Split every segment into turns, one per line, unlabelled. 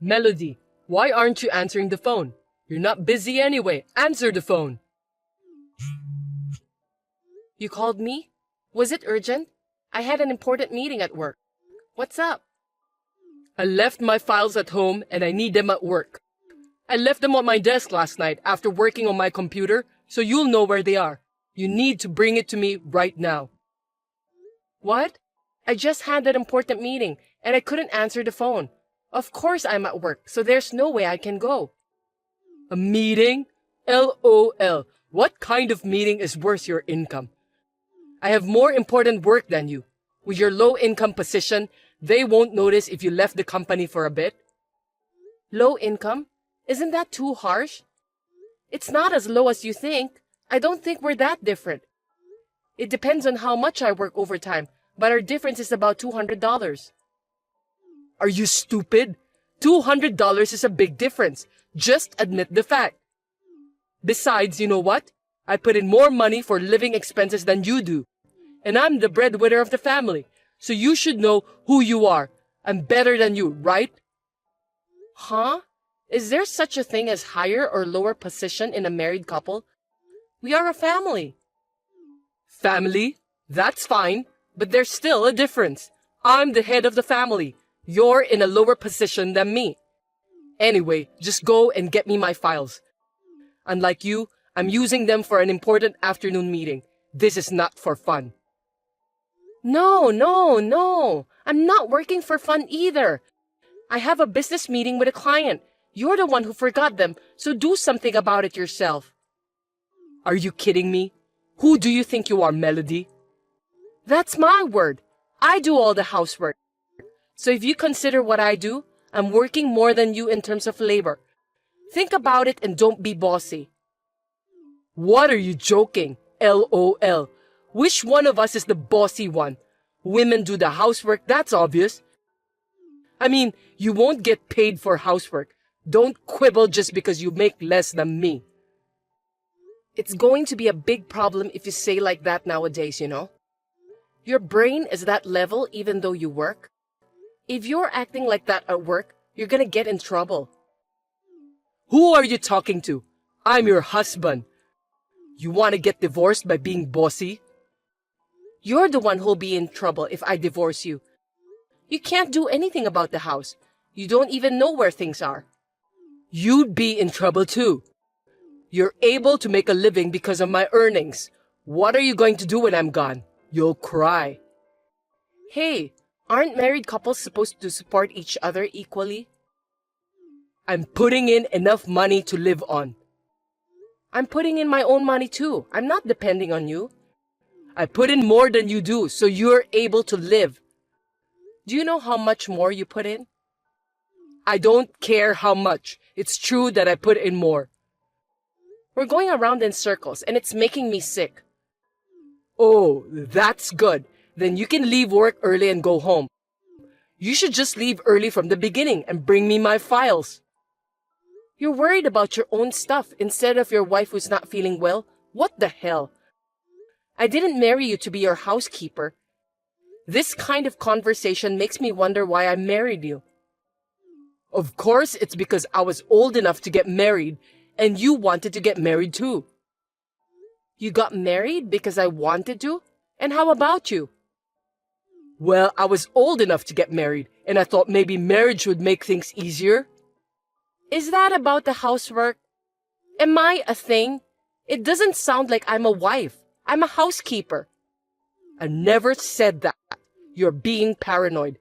Melody, why aren't you answering the phone? You're not busy anyway. Answer the phone.
You called me? Was it urgent? I had an important meeting at work. What's up?
I left my files at home and I need them at work. I left them on my desk last night after working on my computer, so you'll know where they are. You need to bring it to me right now.
What? I just had that important meeting and I couldn't answer the phone. Of course I'm at work, so there's no way I can go.
A meeting? LOL. What kind of meeting is worth your income? I have more important work than you. With your low income position, they won't notice if you left the company for a bit.
Low income? Isn't that too harsh? It's not as low as you think. I don't think we're that different. It depends on how much I work overtime, but our difference is about $200.
Are you stupid? $200 is a big difference. Just admit the fact. Besides, you know what? I put in more money for living expenses than you do. And I'm the breadwinner of the family, so you should know who you are. I'm better than you, right?
Huh? Is there such a thing as higher or lower position in a married couple? We are a family.
Family? That's fine, but there's still a difference. I'm the head of the family. You're in a lower position than me. Anyway, just go and get me my files. Unlike you, I'm using them for an important afternoon meeting. This is not for fun.
No. I'm not working for fun either. I have a business meeting with a client. You're the one who forgot them, so do something about it yourself.
Are you kidding me? Who do you think you are, Melody?
That's my word. I do all the housework. So if you consider what I do, I'm working more than you in terms of labor. Think about it and don't be bossy.
What are you joking? LOL. Which one of us is the bossy one? Women do the housework, that's obvious. I mean, you won't get paid for housework. Don't quibble just because you make less than me.
It's going to be a big problem if you say like that nowadays, you know. Your brain is that level even though you work. If you're acting like that at work, you're gonna get in trouble.
Who are you talking to? I'm your husband. You want to get divorced by being bossy?
You're the one who'll be in trouble if I divorce you. You can't do anything about the house. You don't even know where things are.
You'd be in trouble too. You're able to make a living because of my earnings. What are you going to do when I'm gone? You'll cry.
Hey, aren't married couples supposed to support each other equally?
I'm putting in enough money to live on.
I'm putting in my own money too. I'm not depending on you.
I put in more than you do, so you're able to live.
Do you know how much more you put in?
I don't care how much. It's true that I put in more.
We're going around in circles and it's making me sick.
Oh, that's good. Then you can leave work early and go home. You should just leave early from the beginning and bring me my files.
You're worried about your own stuff instead of your wife who's not feeling well. What the hell? I didn't marry you to be your housekeeper. This kind of conversation makes me wonder why I married you.
Of course, it's because I was old enough to get married, and you wanted to get married too.
You got married because I wanted to? And how about you?
Well, I was old enough to get married, and I thought maybe marriage would make things easier.
Is that about the housework? Am I a thing? It doesn't sound like I'm a wife. I'm a housekeeper.
I never said that. You're being paranoid.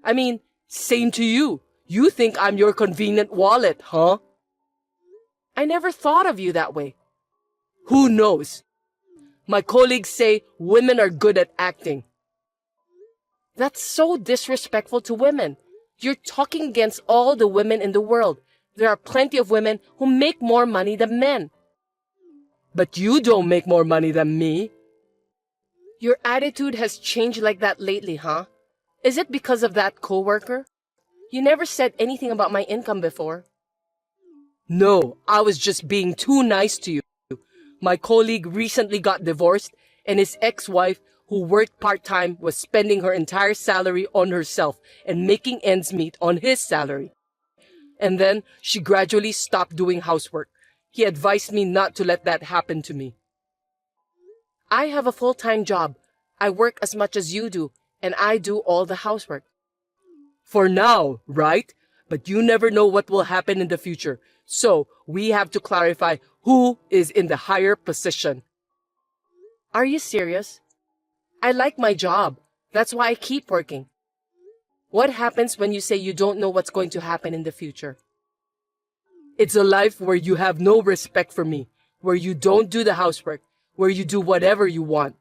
I mean, same to you. You think I'm your convenient wallet, huh?
I never thought of you that way.
Who knows? My colleagues say women are good at acting.
That's so disrespectful to women. You're talking against all the women in the world. There are plenty of women who make more money than men.
But you don't make more money than me.
Your attitude has changed like that lately, huh? Is it because of that coworker? You never said anything about my income before.
No, I was just being too nice to you. My colleague recently got divorced, and his ex-wife, who worked part-time, was spending her entire salary on herself and making ends meet on his salary. And then she gradually stopped doing housework. He advised me not to let that happen to me.
I have a full-time job. I work as much as you do, and I do all the housework.
For now, right? But you never know what will happen in the future. So we have to clarify who is in the higher position.
Are you serious? I like my job. That's why I keep working. What happens when you say you don't know what's going to happen in the future?
It's a life where you have no respect for me, where you don't do the housework, where you do whatever you want.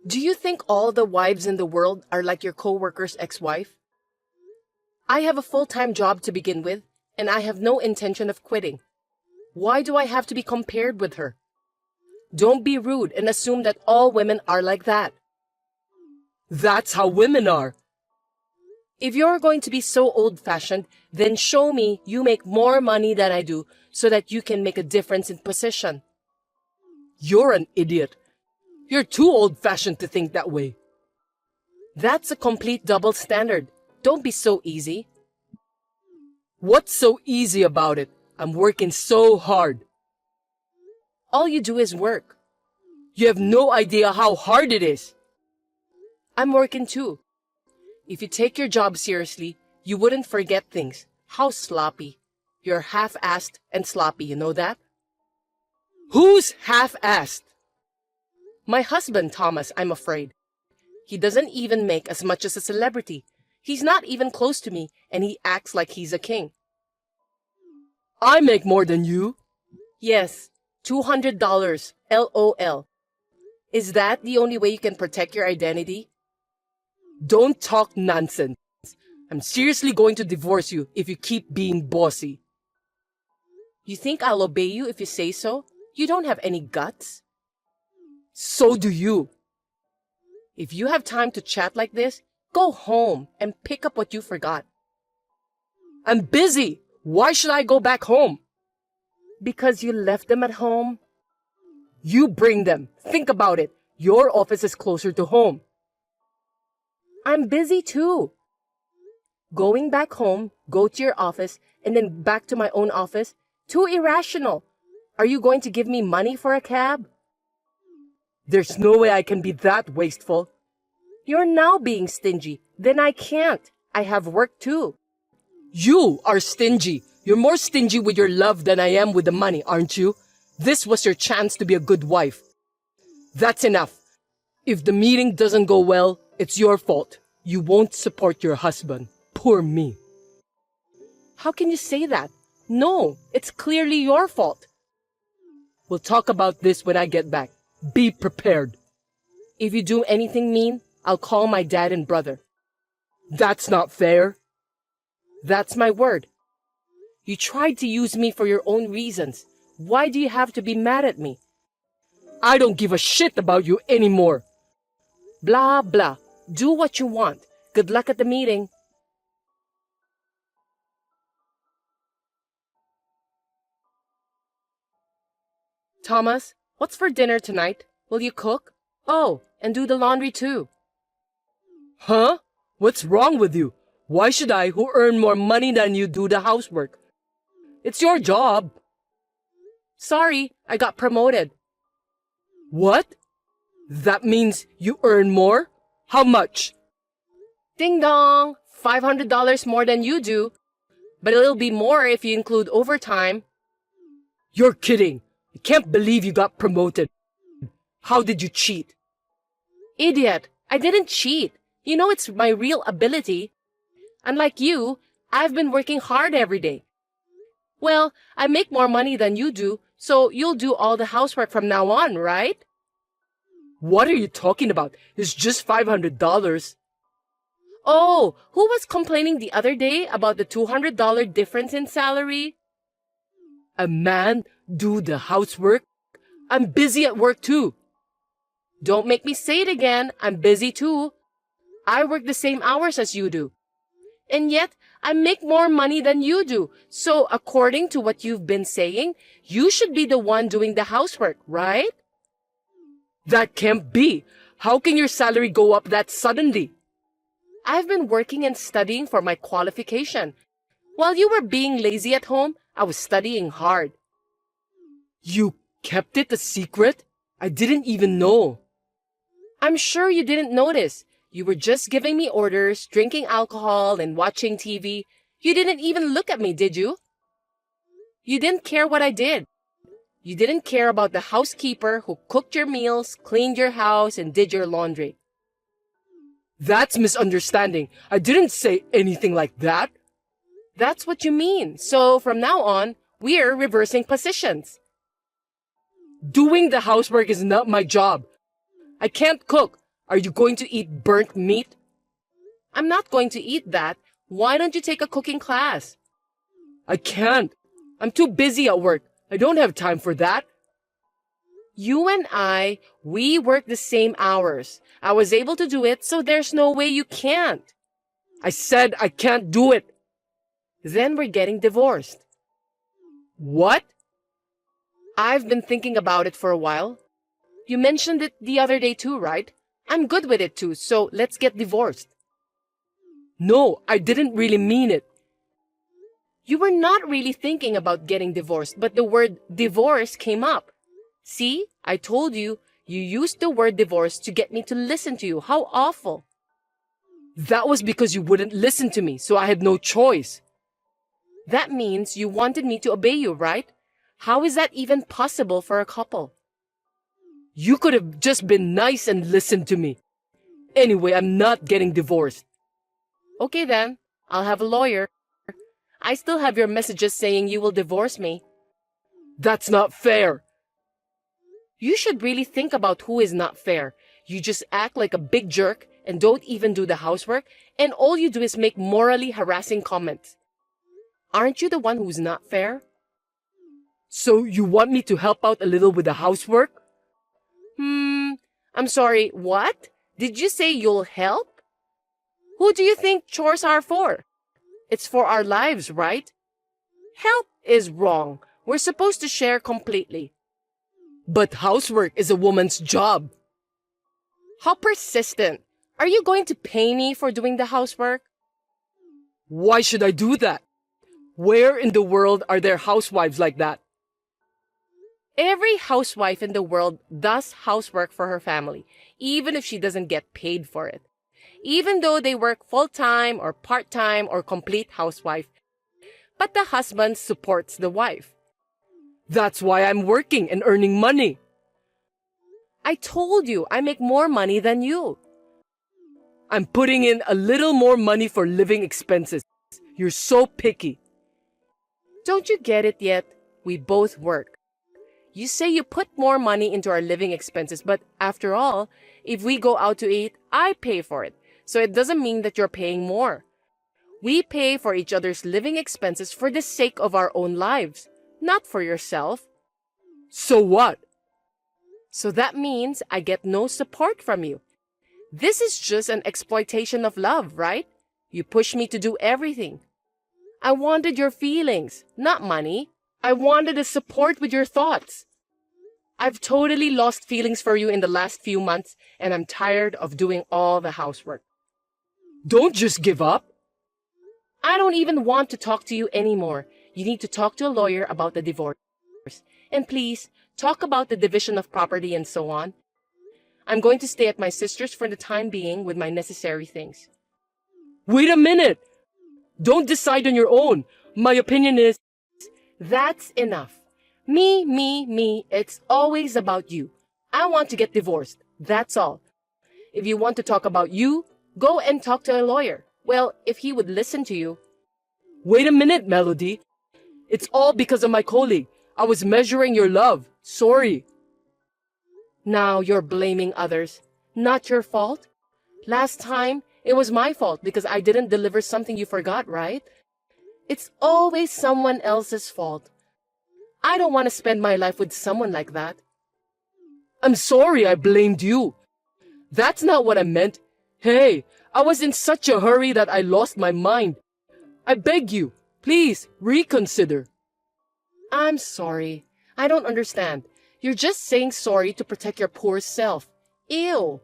Do you think all the wives in the world are like your coworker's ex-wife? I have a full-time job to begin with, and I have no intention of quitting. Why do I have to be compared with her? Don't be rude and assume that all women are like that.
That's how women are.
If you're going to be so old-fashioned, then show me you make more money than I do so that you can make a difference in position.
You're an idiot. You're too old-fashioned to think that way.
That's a complete double standard. Don't be so easy.
What's so easy about it? I'm working so hard.
All you do is work.
You have no idea how hard it is.
I'm working too. If you take your job seriously, you wouldn't forget things. How sloppy. You're half-assed and sloppy, you know that?
Who's half-assed?
My husband, Thomas, I'm afraid. He doesn't even make as much as a celebrity. He's not even close to me, and he acts like he's a king.
I make more than you.
Yes, $200, LOL. Is that the only way you can protect your identity?
Don't talk nonsense. I'm seriously going to divorce you if you keep being bossy.
You think I'll obey you if you say so? You don't have any guts.
So do you.
If you have time to chat like this, go home and pick up what you forgot.
I'm busy. Why should I go back home?
Because you left them at home?
You bring them. Think about it. Your office is closer to home.
I'm busy too. Going back home, go to your office, and then back to my own office? Too irrational. Are you going to give me money for a cab?
There's no way I can be that wasteful.
You're now being stingy. Then I can't. I have work too.
You are stingy. You're more stingy with your love than I am with the money, aren't you? This was your chance to be a good wife. That's enough. If the meeting doesn't go well, it's your fault. You won't support your husband. Poor me.
How can you say that? No, it's clearly your fault.
We'll talk about this when I get back. Be prepared.
If you do anything mean, I'll call my dad and brother.
That's not fair.
That's my word. You tried to use me for your own reasons. Why do you have to be mad at me?
I don't give a shit about you anymore.
Blah, blah. Do what you want. Good luck at the meeting. Thomas, what's for dinner tonight? Will you cook? Oh, and do the laundry too.
Huh? What's wrong with you? Why should I, who earn more money than you, do the housework? It's your job.
Sorry, I got promoted.
What? That means you earn more? How much?
Ding dong! $500 more than you do. But it'll be more if you include overtime.
You're kidding. I can't believe you got promoted. How did you cheat?
Idiot! I didn't cheat. You know it's my real ability. Unlike you, I've been working hard every day. Well, I make more money than you do, so you'll do all the housework from now on, right?
What are you talking about? It's just $500.
Oh, who was complaining the other day about the $200 difference in salary?
A man do the housework? I'm busy at work too.
Don't make me say it again. I'm busy too. I work the same hours as you do. And yet, I make more money than you do. So, according to what you've been saying, you should be the one doing the housework, right?
That can't be. How can your salary go up that suddenly?
I've been working and studying for my qualification. While you were being lazy at home, I was studying hard.
You kept it a secret? I didn't even know.
I'm sure you didn't notice. You were just giving me orders, drinking alcohol, and watching TV. You didn't even look at me, did you? You didn't care what I did. You didn't care about the housekeeper who cooked your meals, cleaned your house, and did your laundry.
That's misunderstanding. I didn't say anything like that.
That's what you mean. So from now on, we're reversing positions.
Doing the housework is not my job. I can't cook. Are you going to eat burnt meat?
I'm not going to eat that. Why don't you take a cooking class?
I can't. I'm too busy at work. I don't have time for that.
You and we work the same hours. I was able to do it, so there's no way you can't.
I said I can't do it.
Then we're getting divorced.
What?
I've been thinking about it for a while. You mentioned it the other day too, right? I'm good with it too, so let's get divorced.
No, I didn't really mean it.
You were not really thinking about getting divorced, but the word divorce came up. See, I told you, you used the word divorce to get me to listen to you. How awful.
That was because you wouldn't listen to me, so I had no choice.
That means you wanted me to obey you, right? How is that even possible for a couple?
You could have just been nice and listened to me. Anyway, I'm not getting divorced.
Okay then, I'll have a lawyer. I still have your messages saying you will divorce me.
That's not fair.
You should really think about who is not fair. You just act like a big jerk and don't even do the housework, and all you do is make morally harassing comments. Aren't you the one who's not fair?
So you want me to help out a little with the housework?
I'm sorry, what? Did you say you'll help? Who do you think chores are for? It's for our lives, right? Help is wrong. We're supposed to share completely.
But housework is a woman's job.
How persistent. Are you going to pay me for doing the housework?
Why should I do that? Where in the world are there housewives like that?
Every housewife in the world does housework for her family, even if she doesn't get paid for it. Even though they work full-time or part-time or complete housewife. But the husband supports the wife.
That's why I'm working and earning money.
I told you I make more money than you.
I'm putting in a little more money for living expenses. You're so picky.
Don't you get it yet? We both work. You say you put more money into our living expenses, but after all, if we go out to eat, I pay for it. So it doesn't mean that you're paying more. We pay for each other's living expenses for the sake of our own lives, not for yourself.
So what?
So that means I get no support from you. This is just an exploitation of love, right? You push me to do everything. I wanted your feelings, not money. I wanted a support with your thoughts. I've totally lost feelings for you in the last few months, and I'm tired of doing all the housework.
Don't just give up.
I don't even want to talk to you anymore. You need to talk to a lawyer about the divorce. And please, talk about the division of property and so on. I'm going to stay at my sister's for the time being with my necessary things.
Wait a minute. Don't decide on your own. My opinion is...
That's enough. Me. It's always about you. I want to get divorced. That's all. If you want to talk about you, go and talk to a lawyer. Well, if he would listen to you.
Wait a minute, Melody. It's all because of my colleague. I was measuring your love. Sorry.
Now you're blaming others. Not your fault. Last time, it was my fault because I didn't deliver something you forgot, right? It's always someone else's fault. I don't want to spend my life with someone like that.
I'm sorry I blamed you. That's not what I meant. Hey, I was in such a hurry that I lost my mind. I beg you, please reconsider.
I'm sorry. I don't understand. You're just saying sorry to protect your poor self. Ew.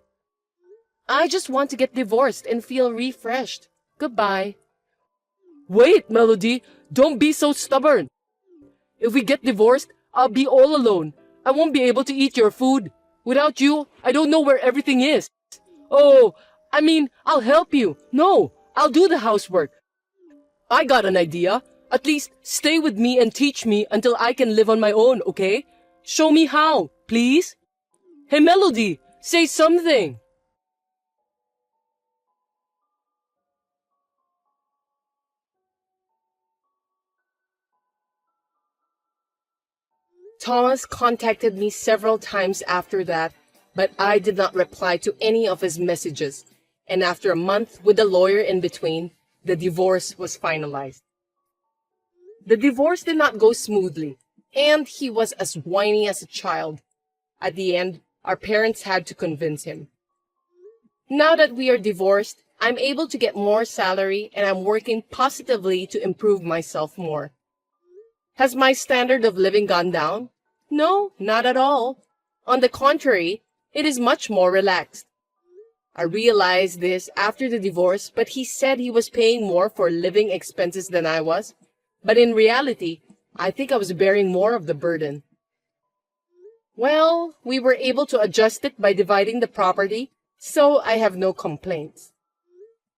I just want to get divorced and feel refreshed. Goodbye.
Wait, Melody, don't be so stubborn. If we get divorced, I'll be all alone. I won't be able to eat your food. Without you, I don't know where everything is. Oh, I mean, I'll help you. No, I'll do the housework. I got an idea. At least stay with me and teach me until I can live on my own, okay? Show me how, please. Hey, Melody, say something.
Thomas contacted me several times after that, but I did not reply to any of his messages. And after a month with a lawyer in between, the divorce was finalized. The divorce did not go smoothly, and he was as whiny as a child. At the end, our parents had to convince him. Now that we are divorced, I'm able to get more salary and I'm working positively to improve myself more. Has my standard of living gone down? No, not at all. On the contrary, it is much more relaxed. I realized this after the divorce, but he said he was paying more for living expenses than I was. But in reality, I think I was bearing more of the burden. Well, we were able to adjust it by dividing the property, so I have no complaints.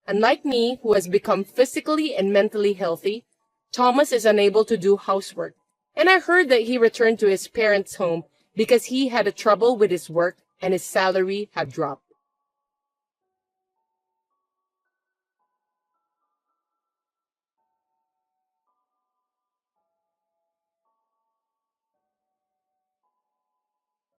Unlike me, who has become physically and mentally healthy, Thomas is unable to do housework. And I heard that he returned to his parents' home because he had a trouble with his work and his salary had dropped.